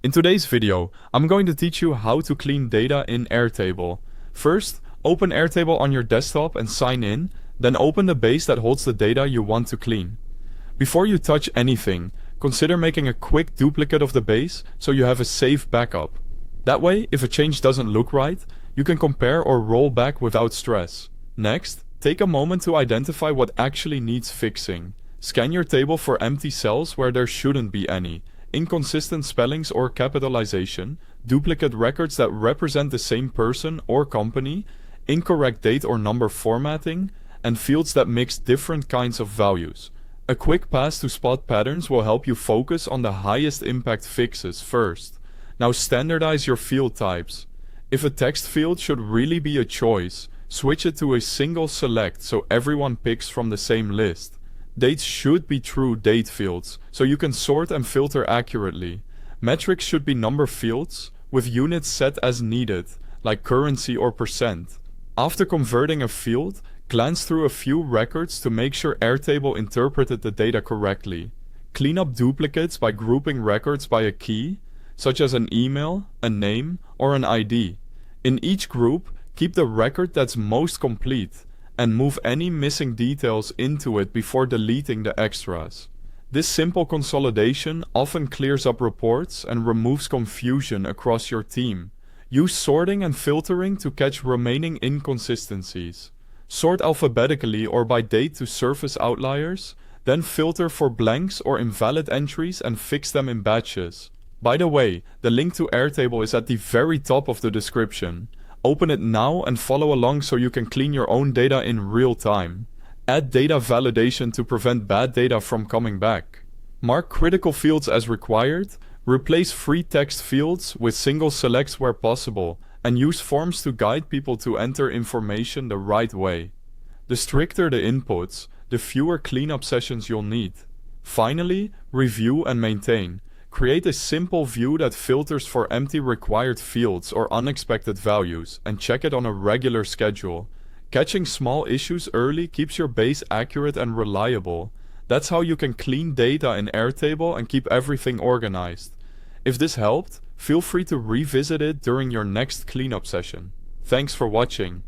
In today's video, I'm going to teach you how to clean data in Airtable. First, open Airtable on your desktop and sign in, then open the base that holds the data you want to clean. Before you touch anything, consider making a quick duplicate of the base so you have a safe backup. That way, if a change doesn't look right, you can compare or roll back without stress. Next, take a moment to identify what actually needs fixing. Scan your table for empty cells where there shouldn't be any, inconsistent spellings or capitalization, duplicate records that represent the same person or company, incorrect date or number formatting, and fields that mix different kinds of values. A quick pass to spot patterns will help you focus on the highest impact fixes first. Now standardize your field types. If a text field should really be a choice, switch it to a single select so everyone picks from the same list. Dates should be true date fields, so you can sort and filter accurately. Metrics should be number fields, with units set as needed, like currency or percent. After converting a field, glance through a few records to make sure Airtable interpreted the data correctly. Clean up duplicates by grouping records by a key, such as an email, a name, or an ID. In each group, keep the record that's most complete, and move any missing details into it before deleting the extras. This simple consolidation often clears up reports and removes confusion across your team. Use sorting and filtering to catch remaining inconsistencies. Sort alphabetically or by date to surface outliers, then filter for blanks or invalid entries and fix them in batches. By the way, the link to Airtable is at the very top of the description. Open it now and follow along so you can clean your own data in real time. Add data validation to prevent bad data from coming back. Mark critical fields as required, replace free text fields with single selects where possible, and use forms to guide people to enter information the right way. The stricter the inputs, the fewer cleanup sessions you'll need. Finally, review and maintain. Create a simple view that filters for empty required fields or unexpected values, and check it on a regular schedule. Catching small issues early keeps your base accurate and reliable. That's how you can clean data in Airtable and keep everything organized. If this helped, feel free to revisit it during your next cleanup session. Thanks for watching.